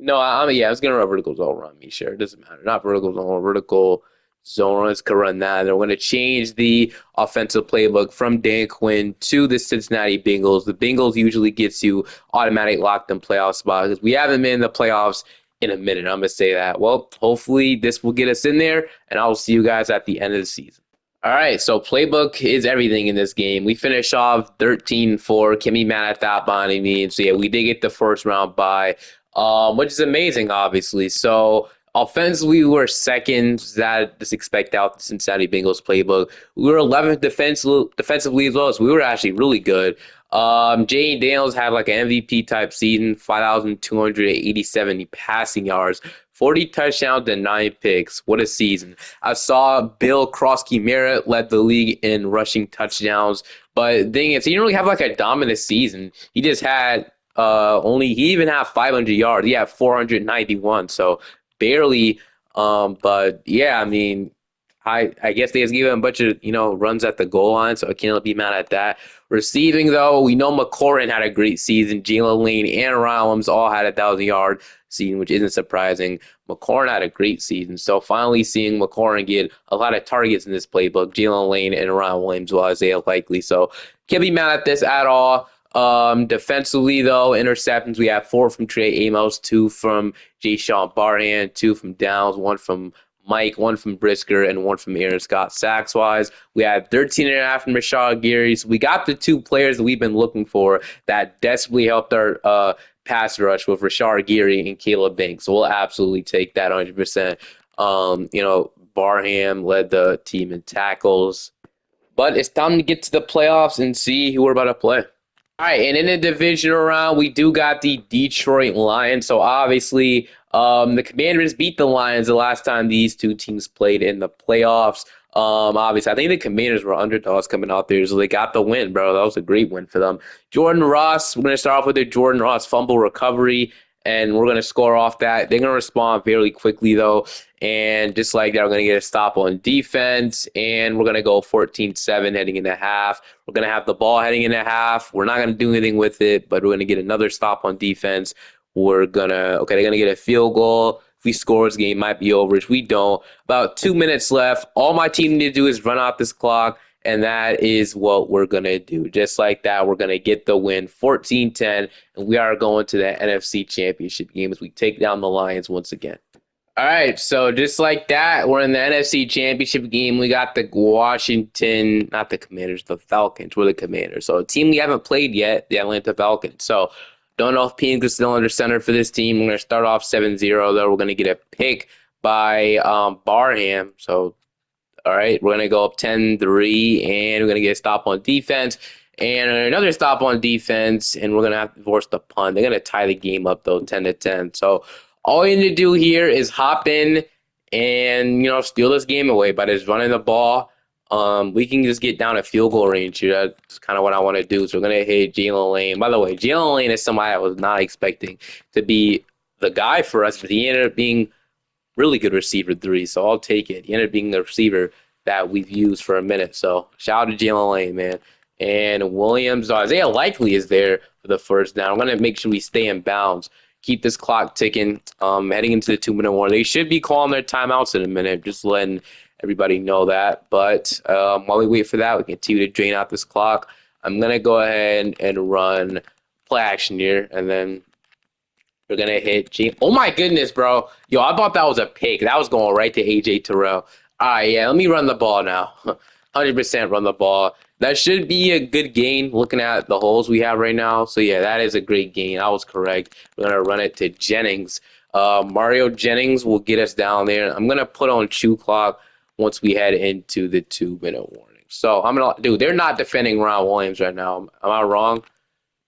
No, yeah, I was gonna run vertical zone run me, sure. It doesn't matter. Not vertical zone, vertical zone runs could run that. They're gonna change the offensive playbook from Dan Quinn to the Cincinnati Bengals. The Bengals usually gets you automatic locked in playoff spots because we haven't been in the playoffs in a minute. I'm gonna say that. Well, hopefully this will get us in there, and I will see you guys at the end of the season. All right, so playbook is everything in this game. We finish off 13-4. Can be mad at that by any means. So yeah, we did get the first round bye, which is amazing, obviously. So offensively, we were second. That just expect out the Cincinnati Bengals playbook. We were 11th defensively as well, so we were actually really good. Jay Daniels had like an MVP type season, 5,287 passing yards, 40 touchdowns and 9 picks. What a season. I saw Bill Krosky-Merritt led the league in rushing touchdowns. But the thing is, he didn't really have like a dominant season. He just had he even had 500 yards. He had 491, so barely. But yeah, I mean, I guess they just gave him a bunch of runs at the goal line, so I can't be mad at that. Receiving though, we know McLaurin had a great season. Jalen Lane and Rollins all had 1,000 yards. season, which isn't surprising. McLaurin had a great season. So finally seeing McLaurin get a lot of targets in this playbook, Jalen Lane and Ron Williams will Isaiah Likely. So can't be mad at this at all. Defensively, though, interceptions, we have 4 from Trey Amos, 2 from Jay Sean Barhan, 2 from Downs, 1 from Mike, 1 from Brisker, and 1 from Aaron Scott. Sacks wise, we had 13.5 from Rashad Gary. So we got the 2 players that we've been looking for that desperately helped our pass rush with Rashard Gary and Caleb Banks. So we'll absolutely take that 100%. Barham led the team in tackles. But it's time to get to the playoffs and see who we're about to play. All right, and in the divisional round, we do got the Detroit Lions. So obviously, the Commanders beat the Lions the last time these two teams played in the playoffs. Obviously, I think the Commanders were underdogs coming out there, so they got the win, bro. That was a great win for them. Jordan Ross, we're going to start off with the Jordan Ross fumble recovery, and we're going to score off that. They're going to respond fairly quickly, though. And just like that, we're going to get a stop on defense, and we're going to go 14-7 heading into half. We're going to have the ball heading into half. We're not going to do anything with it, but we're going to get another stop on defense. They're going to get a field goal. If we score, this game might be over. If we don't, about 2 minutes left. All my team need to do is run out this clock, and that is what we're going to do. Just like that, we're going to get the win, 14-10, and we are going to the NFC Championship game as we take down the Lions once again. All right, so just like that, we're in the NFC Championship game. We got the Washington, not the Commanders, the Falcons. We're the Commanders. So a team we haven't played yet, the Atlanta Falcons. So don't know if Pink is still under center for this team. We're going to start off 7-0, though. We're going to get a pick by Barham. So, all right, we're going to go up 10-3, and we're going to get a stop on defense. And another stop on defense, and we're going to have to force the punt. They're going to tie the game up, though, 10-10. So all you need to do here is hop in and, steal this game away by just running the ball. We can just get down a field goal range here. That's kind of what I want to do. So we're going to hit Jalen Lane. By the way, Jalen Lane is somebody I was not expecting to be the guy for us, but he ended up being really good receiver 3, so I'll take it. He ended up being the receiver that we've used for a minute. So shout out to Jalen Lane, man. And Williams, Isaiah Likely is there for the first down. I'm going to make sure we stay in bounds. Keep this clock ticking, heading into the 2-minute warning. They should be calling their timeouts in a minute, just letting everybody know that. But while we wait for that, we continue to drain out this clock. I'm going to go ahead and run play action here, and then we're going to hit Oh, my goodness, bro. Yo, I thought that was a pick. That was going right to A.J. Terrell. All right, yeah, let me run the ball now. 100% run the ball. That should be a good gain looking at the holes we have right now. So, yeah, that is a great gain. I was correct. We're going to run it to Jennings. Mario Jennings will get us down there. I'm going to put on chew clock once we head into the 2-minute warning. So, they're not defending Ron Williams right now. Am I wrong?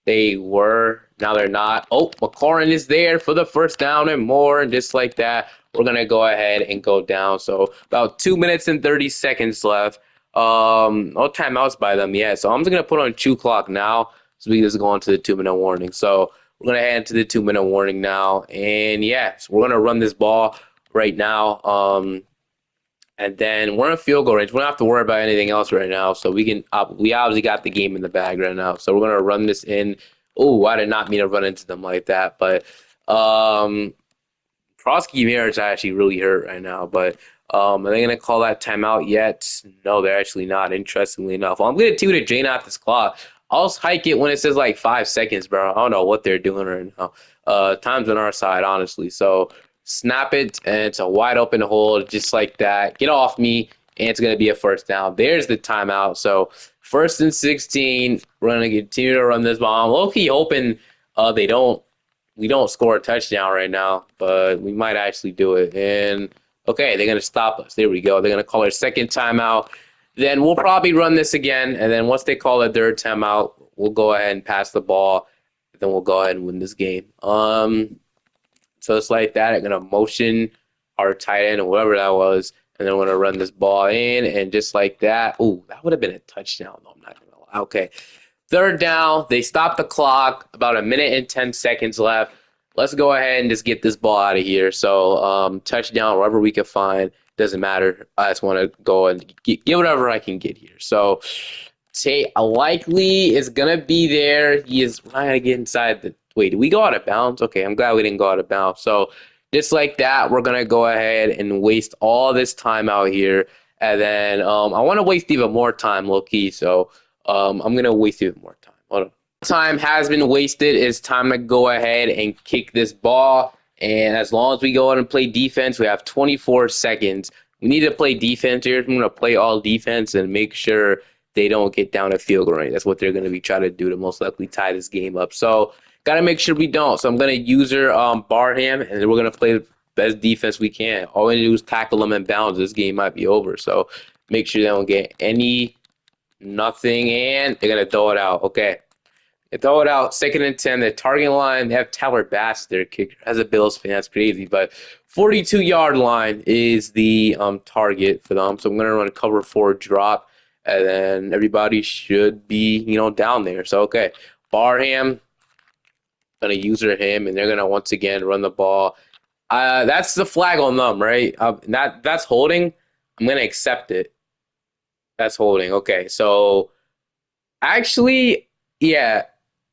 They were. Now they're not. Oh, McLaurin is there for the first down and more. And just like that, we're going to go ahead and go down. So about 2 minutes and 30 seconds left. No timeouts by them yet. So I'm just going to put on chew clock now. So we just go into the 2-minute warning. So we're going to head into the 2-minute warning now. And yeah, so we're going to run this ball right now. And then we're in field goal range. We don't have to worry about anything else right now. So we obviously got the game in the bag right now. So we're going to run this in. Oh, I did not mean to run into them like that. But Krosky Marriage actually really hurt right now. But are they going to call that timeout yet? No, they're actually not, interestingly enough. Well, I'm going to continue to drain out this clock. I'll hike it when it says like 5 seconds, bro. I don't know what they're doing right now. Time's on our side, honestly. So snap it, and it's a wide open hole just like that. Get off me, and it's going to be a first down. There's the timeout. So 1st and 16, we're going to continue to run this ball. I'm low-key hoping we don't score a touchdown right now, but we might actually do it. And, okay, they're going to stop us. There we go. They're going to call their second timeout. Then we'll probably run this again, and then once they call a third timeout, we'll go ahead and pass the ball. Then we'll go ahead and win this game. So it's like that. I'm going to motion our tight end or whatever that was, and then we're going to run this ball in, and just like that. Ooh, that would have been a touchdown. No, I'm not going to lie. Okay. 3rd down. They stopped the clock. About 1 minute and 10 seconds left. Let's go ahead and just get this ball out of here. So touchdown, wherever we can find. Doesn't matter. I just want to go and get whatever I can get here. So Likely is going to be there. He is trying to get inside the Wait, did we go out of bounds? Okay, I'm glad we didn't go out of bounds. So just like that, we're gonna go ahead and waste all this time out here, and then I want to waste even more time, low key. So I'm gonna waste even more time. Hold on. Time has been wasted. It's time to go ahead and kick this ball. And as long as we go out and play defense, we have 24 seconds. We need to play defense here. I'm going to play all defense and make sure they don't get down a field goal range. That's what they're going to be trying to do to most likely tie this game up. So got to make sure we don't. So I'm going to user Barham, and we're going to play the best defense we can. All we need to do is tackle them in bounds. This game might be over. So make sure they don't get any nothing, and they're going to throw it out. Okay. They throw it out, 2nd and 10. The target line, they have Tyler Bass, their kicker. As a Bills fan, that's crazy. But 42-yard line is the target for them. So I'm going to run a cover 4 drop, and then everybody should be, down there. So, okay, Barham, going to user him, and they're going to once again run the ball. That's the flag on them, right? That's holding. I'm going to accept it. That's holding. Okay, so actually, yeah.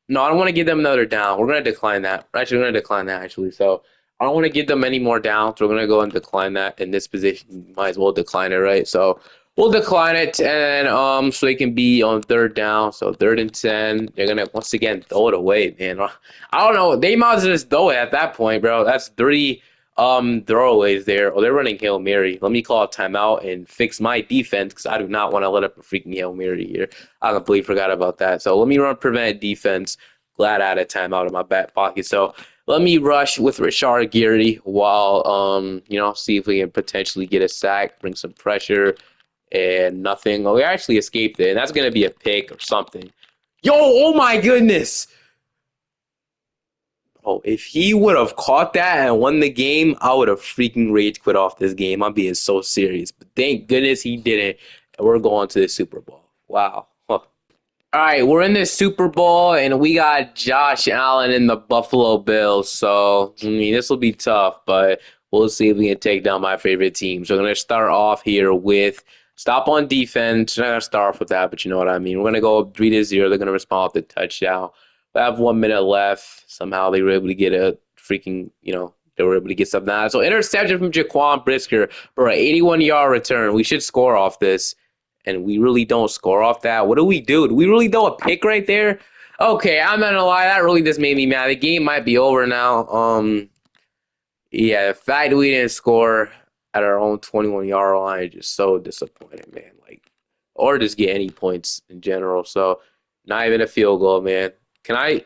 No, I don't want to give them another down. We're going to decline that. Actually, we're going to decline that, actually. So I don't want to give them any more downs. We're going to go and decline that in this position. Might as well decline it, right? So we'll decline it, and so they can be on 3rd down. So 3rd and 10. They're going to, once again, throw it away, man. I don't know. They might as well just throw it at that point, bro. That's 3 throwaways there. Oh, they're running Hail Mary. Let me call a timeout and fix my defense because I do not want to let up a freaking Hail Mary here. I completely forgot about that. So let me run prevent defense. Glad I had a timeout in my back pocket. So let me rush with Rashard Gary while see if we can potentially get a sack, bring some pressure, and nothing. Oh, we actually escaped it, and that's gonna be a pick or something. Yo, oh my goodness. Oh, if he would have caught that and won the game, I would have freaking rage quit off this game. I'm being so serious. But thank goodness he didn't. And we're going to the Super Bowl. Wow. Huh. All right, we're in the Super Bowl, and we got Josh Allen and the Buffalo Bills. So, I mean, this will be tough, but we'll see if we can take down my favorite team. So, we're going to start off here with stop on defense. We're not going to start off with that, but you know what I mean. We're going to go 3-0. They're going to respond with a touchdown. We have 1 minute left. Somehow they were able to get a freaking, they were able to get something out. So, interception from Jaquan Brisker for an 81-yard return. We should score off this, and we really don't score off that. What do we do? Do we really throw a pick right there? Okay, I'm not gonna lie, that really just made me mad. The game might be over now. Yeah, the fact that we didn't score at our own 21-yard line is just so disappointing, man. Like, or just get any points in general. So, not even a field goal, man. Can I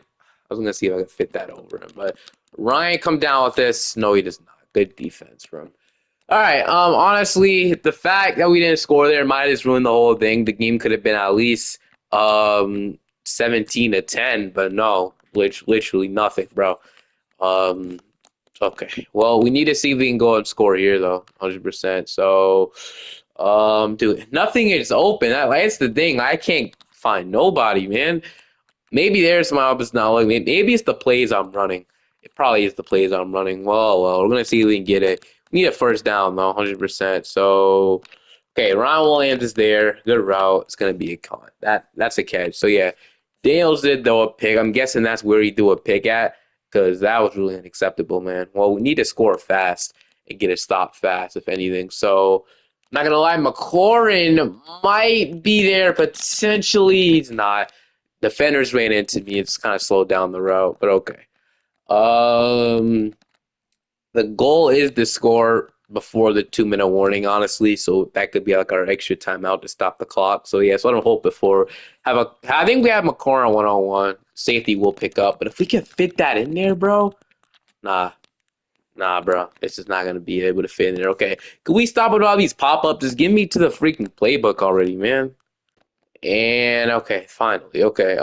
was gonna see if I could fit that over him, but Ryan, come down with this. No, he does not. Good defense from. All right. Honestly, the fact that we didn't score there might have ruined the whole thing. The game could have been at least 17-10, but no, literally nothing, bro. Um, okay. Well, we need to see if we can go and score here, though, 100%. So, dude, nothing is open. That's the thing. I can't find nobody, man. Maybe there's my opposite not looking. Maybe it's the plays I'm running. It probably is the plays I'm running. Well, we're gonna see if we can get it. We need a first down though, 100%. So, okay, Ron Williams is there. Good route. It's gonna be a con. That's a catch. So yeah, Daniels did throw a pick. I'm guessing that's where he threw a pick at because that was really unacceptable, man. Well, we need to score fast and get a stop fast, if anything. So, not gonna lie, McLaurin might be there potentially. He's not. Defenders ran into me. It's kind of slowed down the route, but okay. Um, the goal is to score before the 2 minute warning, honestly. So that could be like our extra timeout to stop the clock. So yeah, so I don't hope before I think we have McLaurin 1-on-1. Safety will pick up, but if we can fit that in there, bro, nah. Nah, bro. It's just not gonna be able to fit in there. Okay. Can we stop with all these pop-ups? Just give me to the freaking playbook already, man. And okay, finally. Okay.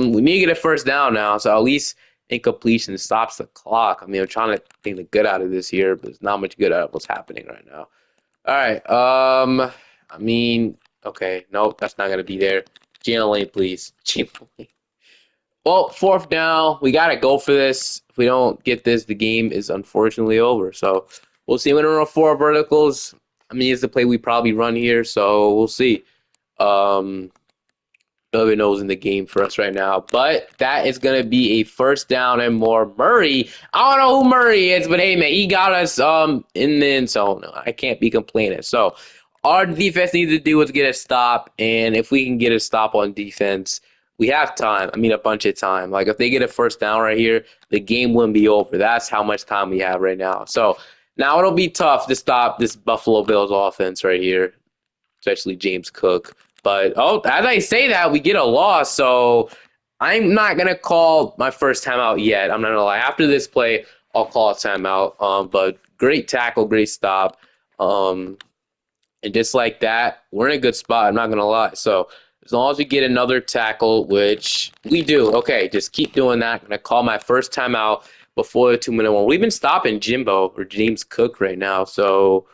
We need to get a first down now, so at least incompletion stops the clock. I mean, I'm trying to think the good out of this here, but there's not much good out of what's happening right now. All right. I mean, okay, nope, that's not gonna be there. Jalen Lane, please. Jalen Lane. Well, 4th down. We gotta go for this. If we don't get this, the game is unfortunately over. So we'll see. We're gonna run 4 verticals. I mean, it's the play we probably run here, so we'll see. Um, Nobody knows in the game for us right now. But that is going to be a first down and more. Murray, I don't know who Murray is, but hey, man, he got us in the end zone. I can't be complaining. So our defense needs to do is get a stop. And if we can get a stop on defense, we have time. I mean, a bunch of time. Like, if they get a first down right here, the game wouldn't be over. That's how much time we have right now. So now it'll be tough to stop this Buffalo Bills offense right here, especially James Cook. But as I say that, we get a loss. So I'm not gonna call my first timeout yet. I'm not gonna lie. After this play, I'll call a timeout. But great tackle, great stop. Um, and just like that, we're in a good spot. I'm not gonna lie. So as long as we get another tackle, which we do, okay, just keep doing that. I'm gonna call my first timeout before the 2 minute one. We've been stopping Jimbo or James Cook right now. So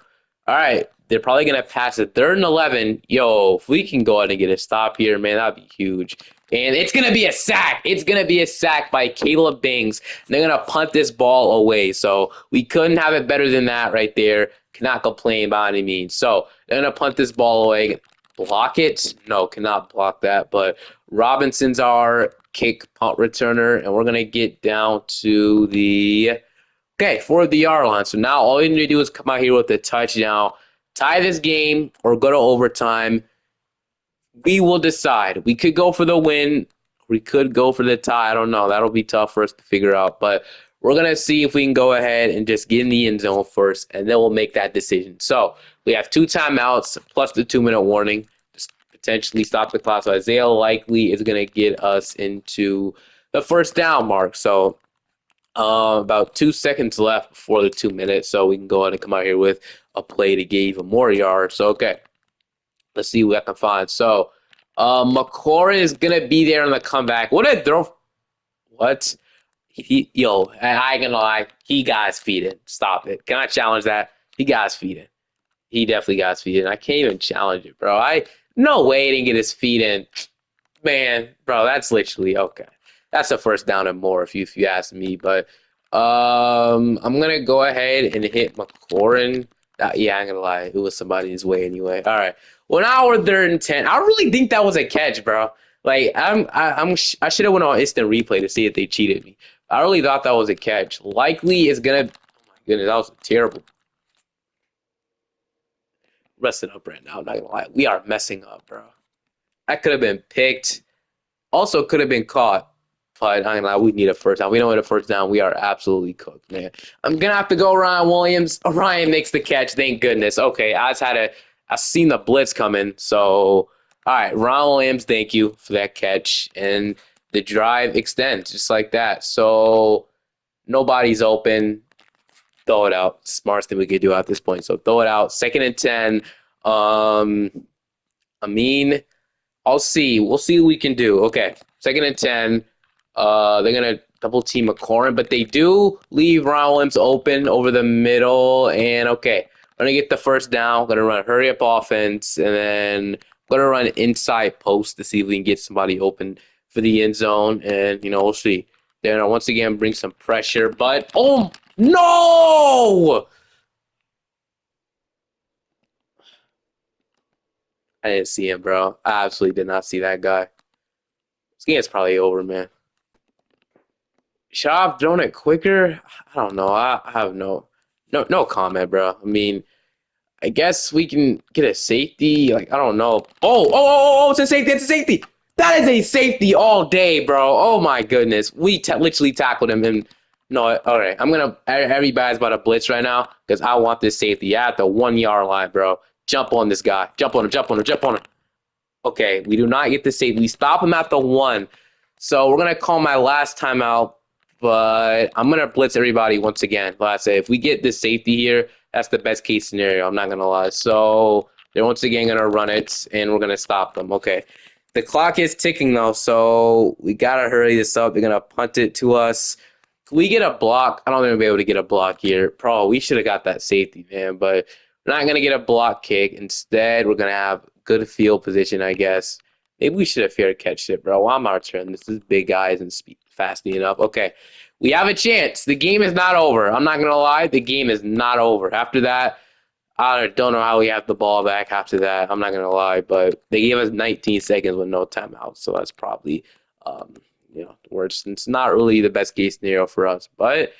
all right, they're probably gonna pass it. 3rd and 11. Yo, if we can go ahead and get a stop here, man, that'd be huge. And it's gonna be a sack. It's gonna be a sack by Caleb Bings. They're gonna punt this ball away. So we couldn't have it better than that right there. Cannot complain by any means. So they're gonna punt this ball away. Block it? No, cannot block that. But Robinson's our kick punt returner, and we're gonna get down to the for the yard line. So now all you need to do is come out here with a touchdown, tie this game, or go to overtime. We will decide. We could go for the win. We could go for the tie. I don't know. That'll be tough for us to figure out. But we're going to see if we can go ahead and just get in the end zone first, and then we'll make that decision. So we have 2 timeouts plus the 2-minute warning. Just potentially stop the clock. So Isaiah likely is going to get us into the first down mark. So about 2 seconds left before the 2 minutes, so we can go ahead and come out here with a play to get even more yards. So, okay, let's see what I can find. So, McLaurin is going to be there on the comeback. What a throw. What? I ain't going to lie. He got his feet in. Stop it. Can I challenge that? He got his feet in. He definitely got his feet in. I can't even challenge it, bro. No way he didn't get his feet in. Man, bro, that's literally okay. That's a first down and more if you ask me. But I'm gonna go ahead and hit McLaurin. Yeah, I'm gonna lie, it was somebody's way anyway. All right. Well, now we're 3rd and 10. I really think that was a catch, bro. Like I should have went on instant replay to see if they cheated me. I really thought that was a catch. Likely is gonna. Oh my goodness, that was terrible. Messing up right now. I'm not gonna lie, we are messing up, bro. That could have been picked. Also could have been caught, but I mean, we need a first down. We don't need a first down. We are absolutely cooked, man. I'm gonna have to go Ryan Williams. Ryan makes the catch. Thank goodness. Okay, I seen the blitz coming. So, all right, Ryan Williams. Thank you for that catch, and the drive extends just like that. So nobody's open. Throw it out. Smartest thing we could do at this point. So throw it out. 2nd and 10. I mean. I'll see. We'll see what we can do. Okay, 2nd and 10. They're gonna double team McLaurin, but they do leave Rollins open over the middle. And okay, we're gonna get the first down. Gonna run hurry up offense, and then gonna run inside post to see if we can get somebody open for the end zone. And we'll see. They're gonna once again bring some pressure, but oh no! I didn't see him, bro. I absolutely did not see that guy. This game's probably over, man. Should I have thrown it quicker? I don't know. I have no comment, bro. I mean, I guess we can get a safety. Like, I don't know. Oh, it's a safety. It's a safety. That is a safety all day, bro. Oh my goodness. We literally tackled him. And no, all right. Everybody's about to blitz right now because I want this safety at the 1 yard line, bro. Jump on this guy. Jump on him. Jump on him. Jump on him. Okay, we do not get the safety. We stop him at the 1. So we're gonna call my last timeout, but I'm gonna blitz everybody once again. Like I say, if we get this safety here, that's the best case scenario. I'm not gonna lie. So they're once again gonna run it, and we're gonna stop them. Okay, the clock is ticking though, so we gotta hurry this up. They're gonna punt it to us. Can we get a block? I don't think we'll be able to get a block here. We should have got that safety, man, but we're not gonna get a block kick. Instead, we're gonna have good field position, I guess. Maybe we should have fair catch it, bro. Well, I'm our turn. This is big guys and speed fast enough. Okay, we have a chance. The game is not over. I'm not gonna lie. The game is not over. After that, I don't know how we have the ball back after that. I'm not gonna lie, but they gave us 19 seconds with no timeout, so that's probably, um, worse. It's not really the best case scenario for us, but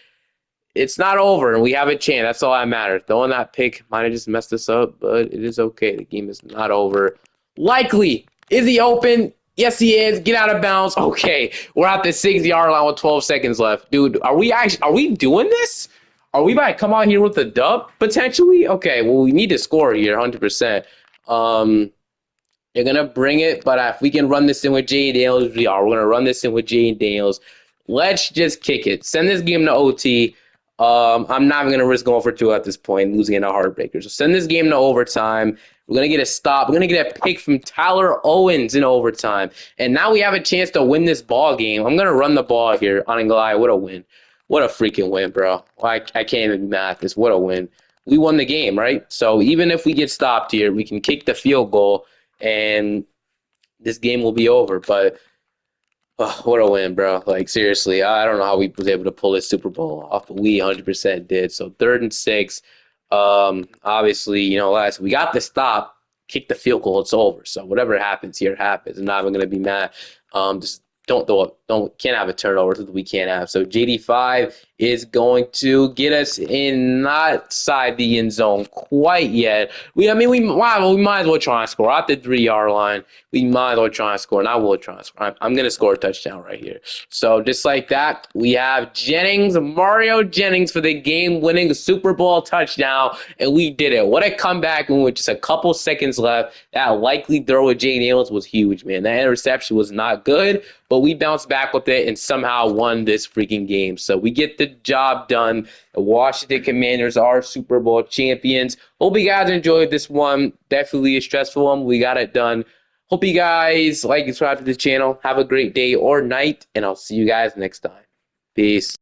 it's not over, and we have a chance. That's all that matters. Throwing that pick might have just messed us up, but it is okay. The game is not over. Likely. Is he open? Yes, he is. Get out of bounds. Okay, we're at the 6-yard line with 12 seconds left. Dude, are we doing this? Are we about to come out here with a dub, potentially? Okay, well, we need to score here, 100%. They're gonna bring it, but if we can run this in with Jay Daniels, we are. We're gonna run this in with Jay Daniels. Let's just kick it. Send this game to OT. I'm not even gonna risk going for two at this point, losing in a heartbreaker. So send this game to overtime. We're gonna get a stop. We're gonna get a pick from Tyler Owens in overtime, and now we have a chance to win this ball game. I'm gonna run the ball here on Anglai. What a win! What a freaking win, bro! I can't even math this. What a win! We won the game, right? So even if we get stopped here, we can kick the field goal and this game will be over. But what a win, bro! Like seriously, I don't know how we was able to pull this Super Bowl off, but we 100% did. So 3rd and 6. Obviously, last we got the stop, kick the field goal, it's over. So whatever happens here happens. I'm not even gonna be mad. Just can't have a turnover that we can't have. So JD5 is going to get us in, not side the end zone quite yet. We might as well try and score at the 3-yard line. We might as well try and score, and I will try and score. I'm going to score a touchdown right here. So just like that, we have Mario Jennings for the game-winning Super Bowl touchdown, and we did it. What a comeback with just a couple seconds left. That likely throw with Jay Daniels was huge, man. That interception was not good, but we bounced back with it and somehow won this freaking game. So we get the job done. The Washington Commanders are Super Bowl champions. Hope you guys enjoyed this one. Definitely a stressful one. We got it done. Hope you guys like and subscribe to the channel. Have a great day or night, and I'll see you guys next time. Peace.